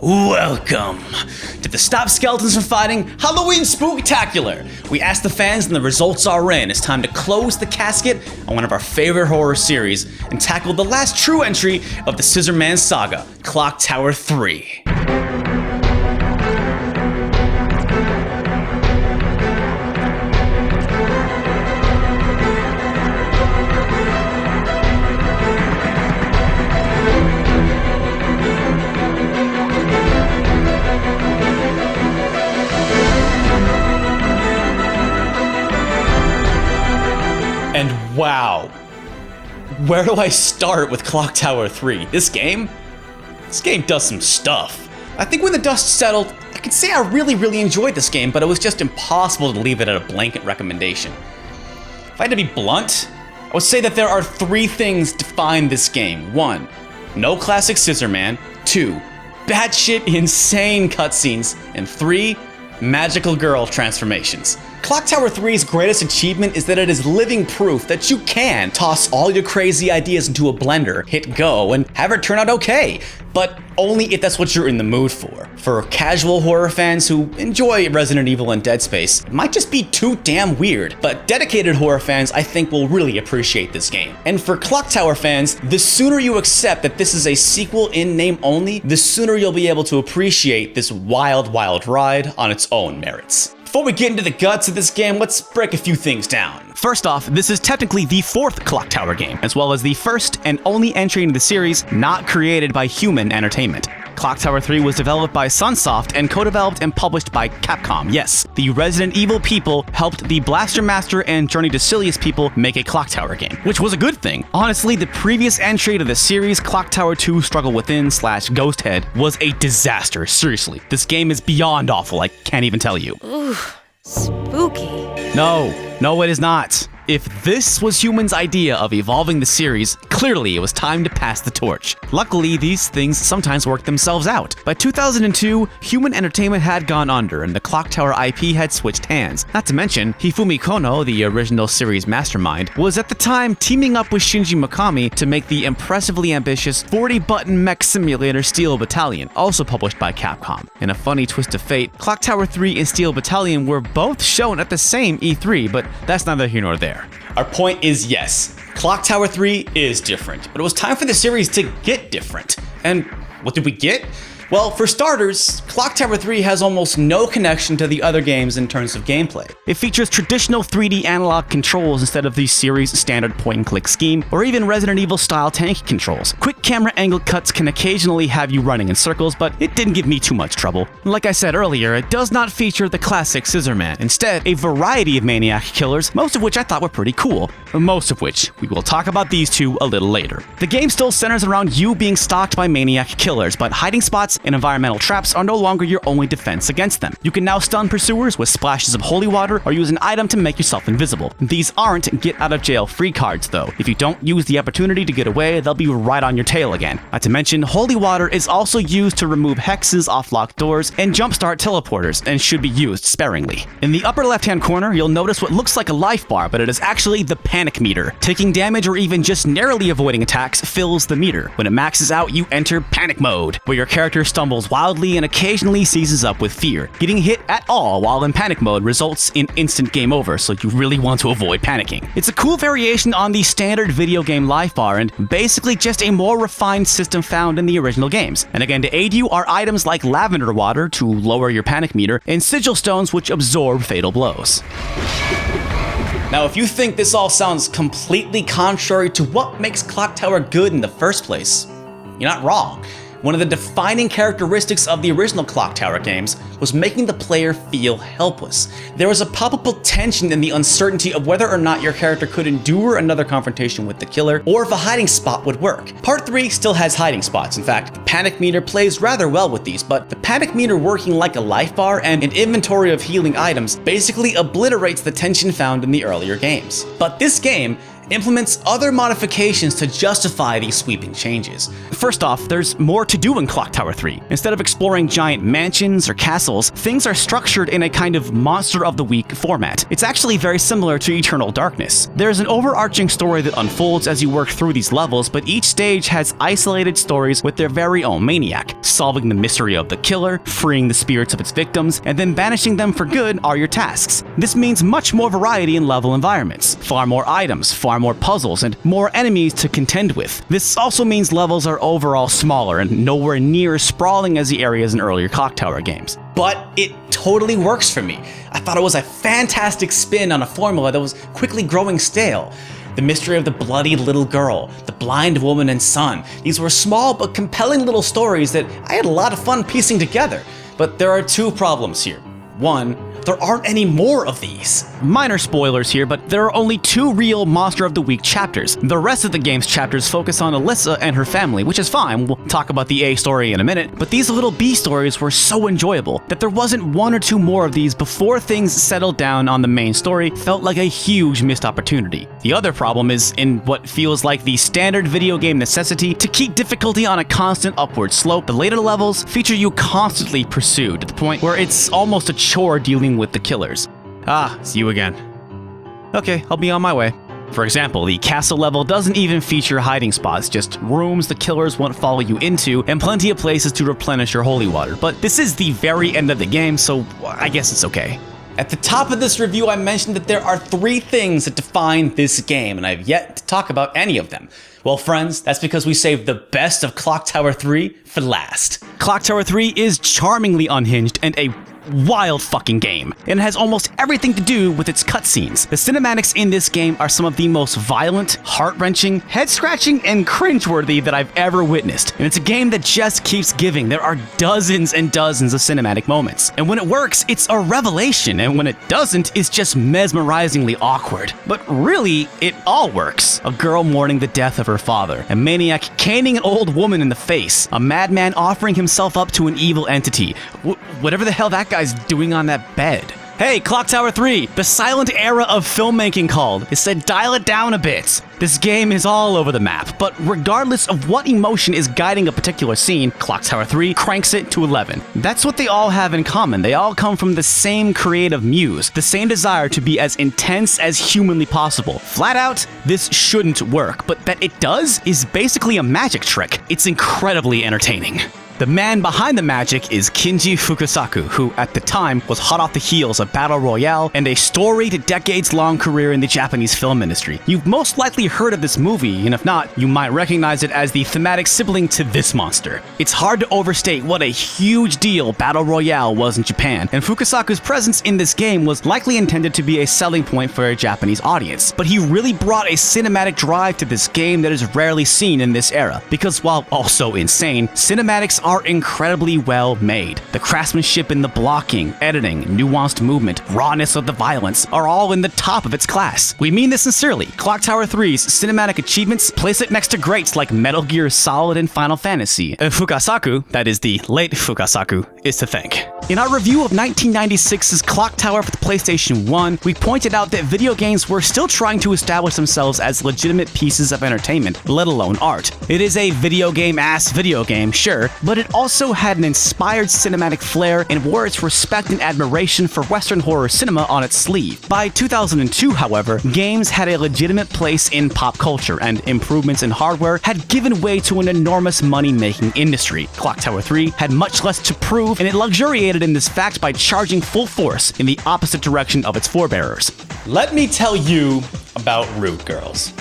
Welcome to the Stop Skeletons from Fighting Halloween Spooktacular. We asked the fans and the results are in. It's time to close the casket on one of our favorite horror series and tackle the last true entry of the Scissor Man saga, Clock Tower 3. And wow, where do I start with Clock Tower 3? This game does some stuff. I think when the dust settled, I can say I really enjoyed this game, but it was just impossible to leave it at a blanket recommendation. If I had to be blunt, I would say that there are three things define this game. 1, no classic Scissor Man. 2, batshit insane cutscenes. And 3, magical girl transformations. Clock Tower 3's greatest achievement is that it is living proof that you can toss all your crazy ideas into a blender, hit go, and have it turn out okay. But only if that's what you're in the mood for. For casual horror fans who enjoy Resident Evil and Dead Space, it might just be too damn weird. But dedicated horror fans, I think, will really appreciate this game. And for Clock Tower fans, the sooner you accept that this is a sequel in name only, the sooner you'll be able to appreciate this wild ride on its own merits. Before we get into the guts of this game, let's break a few things down. First off, this is technically the 4th Clock Tower game, as well as the first and only entry into the series not created by Human Entertainment. Clock Tower 3 was developed by Sunsoft and co-developed and published by Capcom. Yes, the Resident Evil people helped the Blaster Master and Journey to Silius people make a Clock Tower game, which was a good thing. Honestly, the previous entry to the series, Clock Tower 2 Struggle Within / Ghost Head, was a disaster. Seriously, this game is beyond awful, I can't even tell you. Ooh, spooky. No, it is not. If this was Human's idea of evolving the series, clearly it was time to pass the torch. Luckily, these things sometimes work themselves out. By 2002, Human Entertainment had gone under and the Clock Tower IP had switched hands. Not to mention, Hifumi Kono, the original series mastermind, was at the time teaming up with Shinji Mikami to make the impressively ambitious 40-button mech simulator Steel Battalion, also published by Capcom. In a funny twist of fate, Clock Tower 3 and Steel Battalion were both shown at the same E3, but that's neither here nor there. Our point is yes, Clock Tower 3 is different, but it was time for the series to get different. And what did we get? Well, for starters, Clock Tower 3 has almost no connection to the other games in terms of gameplay. It features traditional 3D analog controls instead of the series' standard point-and-click scheme, or even Resident Evil-style tank controls. Quick camera angle cuts can occasionally have you running in circles, but it didn't give me too much trouble. Like I said earlier, it does not feature the classic Scissor Man. Instead, a variety of maniac killers, most of which I thought were pretty cool. Most of which, we will talk about these two a little later. The game still centers around you being stalked by maniac killers, but hiding spots and environmental traps are no longer your only defense against them. You can now stun pursuers with splashes of holy water or use an item to make yourself invisible. These aren't get-out-of-jail-free cards, though. If you don't use the opportunity to get away, they'll be right on your tail again. Not to mention, holy water is also used to remove hexes off locked doors and jumpstart teleporters, and should be used sparingly. In the upper left-hand corner, you'll notice what looks like a life bar, but it is actually the panic meter. Taking damage or even just narrowly avoiding attacks fills the meter. When it maxes out, you enter panic mode, where your character stumbles wildly and occasionally seizes up with fear. Getting hit at all while in panic mode results in instant game over, so you really want to avoid panicking. It's a cool variation on the standard video game life bar and basically just a more refined system found in the original games. And again, to aid you are items like lavender water to lower your panic meter and sigil stones which absorb fatal blows. Now, if you think this all sounds completely contrary to what makes Clock Tower good in the first place, you're not wrong. One of the defining characteristics of the original Clock Tower games was making the player feel helpless. There was a palpable tension in the uncertainty of whether or not your character could endure another confrontation with the killer, or if a hiding spot would work. Part 3 still has hiding spots. In fact, the panic meter plays rather well with these, but the panic meter working like a life bar and an inventory of healing items basically obliterates the tension found in the earlier games. But this game implements other modifications to justify these sweeping changes. First off, there's more to do in Clock Tower 3. Instead of exploring giant mansions or castles, things are structured in a kind of Monster of the Week format. It's actually very similar to Eternal Darkness. There's an overarching story that unfolds as you work through these levels, but each stage has isolated stories with their very own maniac. Solving the mystery of the killer, freeing the spirits of its victims, and then banishing them for good are your tasks. This means much more variety in level environments, far more items, far more puzzles, and more enemies to contend with. This also means levels are overall smaller and nowhere near as sprawling as the areas in earlier Clock Tower games. But it totally works for me. I thought it was a fantastic spin on a formula that was quickly growing stale. The mystery of the bloody little girl, the blind woman and son. These were small but compelling little stories that I had a lot of fun piecing together. But there are two problems here. One, there aren't any more of these. Minor spoilers here, but there are only 2 real Monster of the Week chapters. The rest of the game's chapters focus on Alyssa and her family, which is fine. We'll talk about the A story in a minute, but these little B stories were so enjoyable that there wasn't 1 or 2 more of these before things settled down on the main story felt like a huge missed opportunity. The other problem is in what feels like the standard video game necessity to keep difficulty on a constant upward slope. The later levels feature you constantly pursued to the point where it's almost a chore dealing with the killers. Ah, it's you again. Okay, I'll be on my way. For example, the castle level doesn't even feature hiding spots, just rooms the killers won't follow you into, and plenty of places to replenish your holy water. But this is the very end of the game, so I guess it's okay. At the top of this review, I mentioned that there are 3 things that define this game, and I've yet to talk about any of them. Well, friends, that's because we saved the best of Clock Tower 3 for last. Clock Tower 3 is charmingly unhinged and a wild fucking game, and it has almost everything to do with its cutscenes. The cinematics in this game are some of the most violent, heart-wrenching, head-scratching, and cringeworthy that I've ever witnessed. And it's a game that just keeps giving. There are dozens and dozens of cinematic moments. And when it works, it's a revelation, and when it doesn't, it's just mesmerizingly awkward. But really, it all works. A girl mourning the death of her father, a maniac caning an old woman in the face, a madman offering himself up to an evil entity, whatever the hell that guy's doing on that bed. Hey, Clock Tower 3, the silent era of filmmaking called. It said dial it down a bit. This game is all over the map, but regardless of what emotion is guiding a particular scene, Clock Tower 3 cranks it to 11. That's what they all have in common. They all come from the same creative muse, the same desire to be as intense as humanly possible. Flat out, this shouldn't work, but that it does is basically a magic trick. It's incredibly entertaining. The man behind the magic is Kinji Fukasaku, who at the time was hot off the heels of Battle Royale and a storied decades-long career in the Japanese film industry. You've most likely heard of this movie, and if not, you might recognize it as the thematic sibling to this monster. It's hard to overstate what a huge deal Battle Royale was in Japan, and Fukasaku's presence in this game was likely intended to be a selling point for a Japanese audience. But he really brought a cinematic drive to this game that is rarely seen in this era, because while also insane, cinematics are incredibly well made. The craftsmanship in the blocking, editing, nuanced movement, rawness of the violence are all in the top of its class. We mean this sincerely. Clock Tower 3's cinematic achievements place it next to greats like Metal Gear Solid and Final Fantasy. Fukasaku, that is the late Fukasaku, is to thank. In our review of 1996's Clock Tower for the PlayStation 1, we pointed out that video games were still trying to establish themselves as legitimate pieces of entertainment, let alone art. It is a video game-ass video game, sure, but it also had an inspired cinematic flair and wore its respect and admiration for Western horror cinema on its sleeve. By 2002, however, games had a legitimate place in pop culture, and improvements in hardware had given way to an enormous money-making industry. Clock Tower 3 had much less to prove, and it luxuriated in this fact by charging full force in the opposite direction of its forebearers. Let me tell you about Root Girls.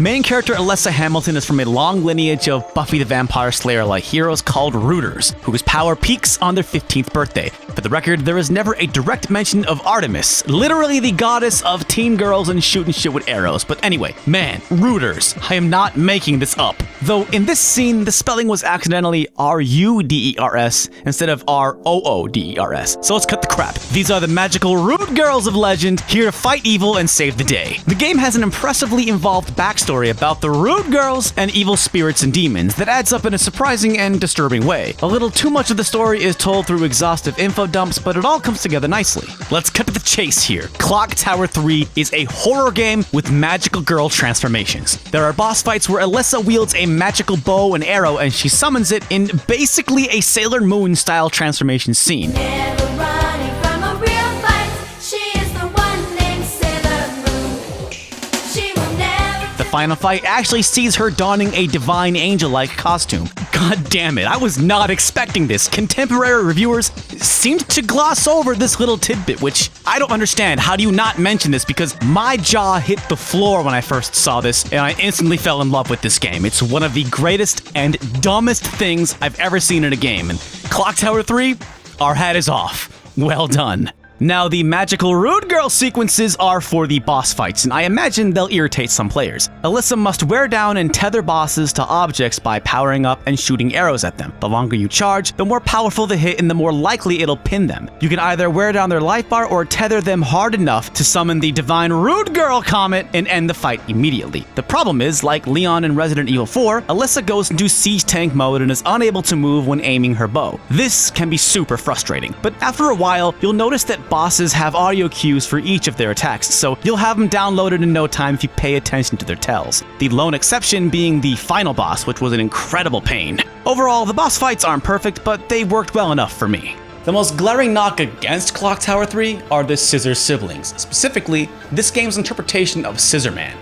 Main character Alessa Hamilton is from a long lineage of Buffy the Vampire Slayer-like heroes called Rooters, whose power peaks on their 15th birthday. For the record, there is never a direct mention of Artemis, literally the goddess of teen girls and shooting shit with arrows. But anyway, man, Rooters. I am not making this up. Though in this scene, the spelling was accidentally R-U-D-E-R-S instead of R-O-O-D-E-R-S. So let's cut the crap. These are the magical Root Girls of legend, here to fight evil and save the day. The game has an impressively involved backstory backstory about the rude girls and evil spirits and demons that adds up in a surprising and disturbing way. A little too much of the story is told through exhaustive info dumps, but it all comes together nicely. Let's cut to the chase here. Clock Tower 3 is a horror game with magical girl transformations. There are boss fights where Alyssa wields a magical bow and arrow and she summons it in basically a Sailor Moon style transformation scene. Never running from a real fight. She is the one named Sailor Moon. She will never. The final fight actually sees her donning a divine angel-like costume. God damn it, I was not expecting this. Contemporary reviewers seemed to gloss over this little tidbit, which I don't understand. How do you not mention this? Because my jaw hit the floor when I first saw this, and I instantly fell in love with this game. It's one of the greatest and dumbest things I've ever seen in a game, and Clock Tower 3, our hat is off. Well done. Now, the magical rude girl sequences are for the boss fights, and I imagine they'll irritate some players. Alyssa must wear down and tether bosses to objects by powering up and shooting arrows at them. The longer you charge, the more powerful the hit and the more likely it'll pin them. You can either wear down their life bar or tether them hard enough to summon the divine rude girl comet and end the fight immediately. The problem is, like Leon in Resident Evil 4, Alyssa goes into siege tank mode and is unable to move when aiming her bow. This can be super frustrating, but after a while, you'll notice that bosses have audio cues for each of their attacks, so you'll have them downloaded in no time if you pay attention to their tells. The lone exception being the final boss, which was an incredible pain. Overall, the boss fights aren't perfect, but they worked well enough for me. The most glaring knock against Clock Tower 3 are the Scissor siblings, specifically this game's interpretation of Scissor Man.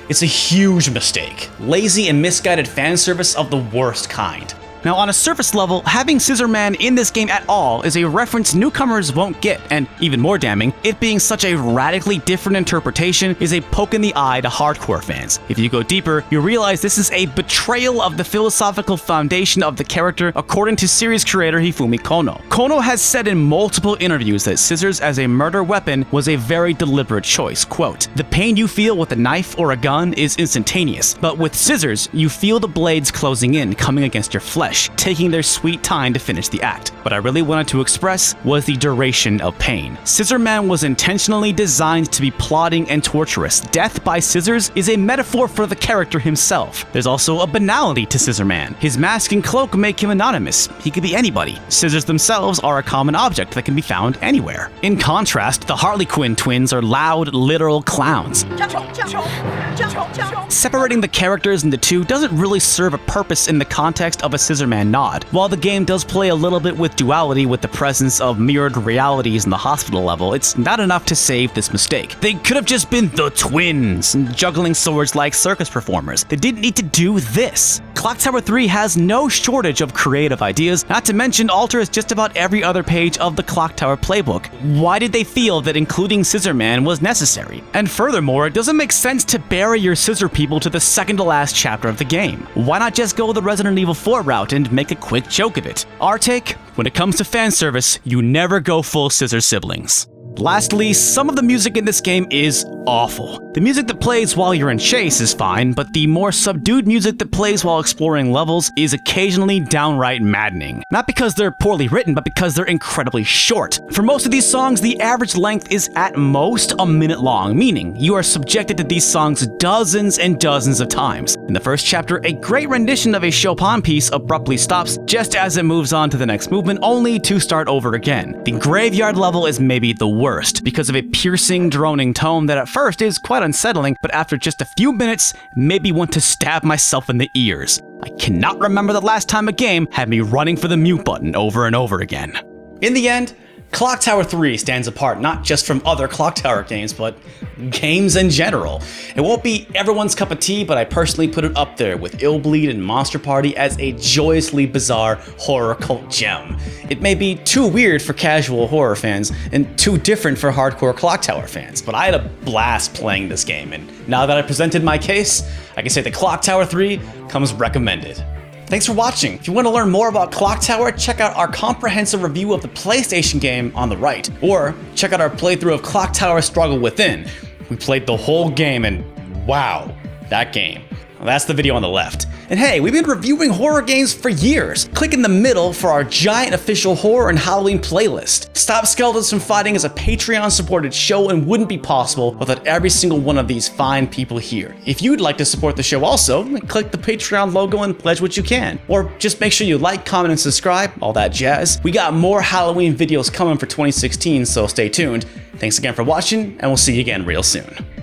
It's a huge mistake, lazy and misguided fan service of the worst kind. Now, on a surface level, having Scissor Man in this game at all is a reference newcomers won't get, and even more damning, it being such a radically different interpretation is a poke in the eye to hardcore fans. If you go deeper, you realize this is a betrayal of the philosophical foundation of the character according to series creator Hifumi Kono. Kono has said in multiple interviews that scissors as a murder weapon was a very deliberate choice. Quote, "The pain you feel with a knife or a gun is instantaneous, but with scissors, you feel the blades closing in, coming against your flesh, taking their sweet time to finish the act. What I really wanted to express was the duration of pain. Scissor Man was intentionally designed to be plodding and torturous. Death by scissors is a metaphor for the character himself. There's also a banality to Scissor Man. His mask and cloak make him anonymous. He could be anybody. Scissors themselves are a common object that can be found anywhere. In contrast, the Harley Quinn twins are loud, literal clowns. Separating the characters into two doesn't really serve a purpose in the context of a Scissor Man nod. While the game does play a little bit with duality with the presence of mirrored realities in the hospital level, it's not enough to save this mistake. They could have just been the twins, juggling swords like circus performers. They didn't need to do this. Clock Tower 3 has no shortage of creative ideas, not to mention alters just about every other page of the Clock Tower playbook. Why did they feel that including Scissor Man was necessary? And furthermore, it doesn't make sense to bury your scissor people to the second to last chapter of the game. Why not just go the Resident Evil 4 route and make a quick joke of it? Our take, when it comes to fan service, you never go full Scissor siblings. Lastly, some of the music in this game is awful. The music that plays while you're in chase is fine, but the more subdued music that plays while exploring levels is occasionally downright maddening. Not because they're poorly written, but because they're incredibly short. For most of these songs, the average length is at most a minute long, meaning you are subjected to these songs dozens and dozens of times. In the first chapter, a great rendition of a Chopin piece abruptly stops just as it moves on to the next movement, only to start over again. The graveyard level is maybe the worst, because of a piercing, droning tone that at first is quite unsettling, but after just a few minutes, made me want to stab myself in the ears. I cannot remember the last time a game had me running for the mute button over and over again. In the end, Clock Tower 3 stands apart not just from other Clock Tower games, but games in general. It won't be everyone's cup of tea, but I personally put it up there with Illbleed and Monster Party as a joyously bizarre horror cult gem. It may be too weird for casual horror fans and too different for hardcore Clock Tower fans, but I had a blast playing this game, and now that I presented my case, I can say that Clock Tower 3 comes recommended. Thanks for watching. If you want to learn more about Clock Tower, check out our comprehensive review of the PlayStation game on the right, or check out our playthrough of Clock Tower Struggle Within. We played the whole game and wow, that game. Well, that's the video on the left. And hey, we've been reviewing horror games for years. Click in the middle for our giant official horror and Halloween playlist. Stop Skeletons from Fighting is a Patreon-supported show and wouldn't be possible without every single one of these fine people here. If you'd like to support the show also, click the Patreon logo and pledge what you can. Or just make sure you like, comment, and subscribe, all that jazz. We got more Halloween videos coming for 2016, so stay tuned. Thanks again for watching, and we'll see you again real soon.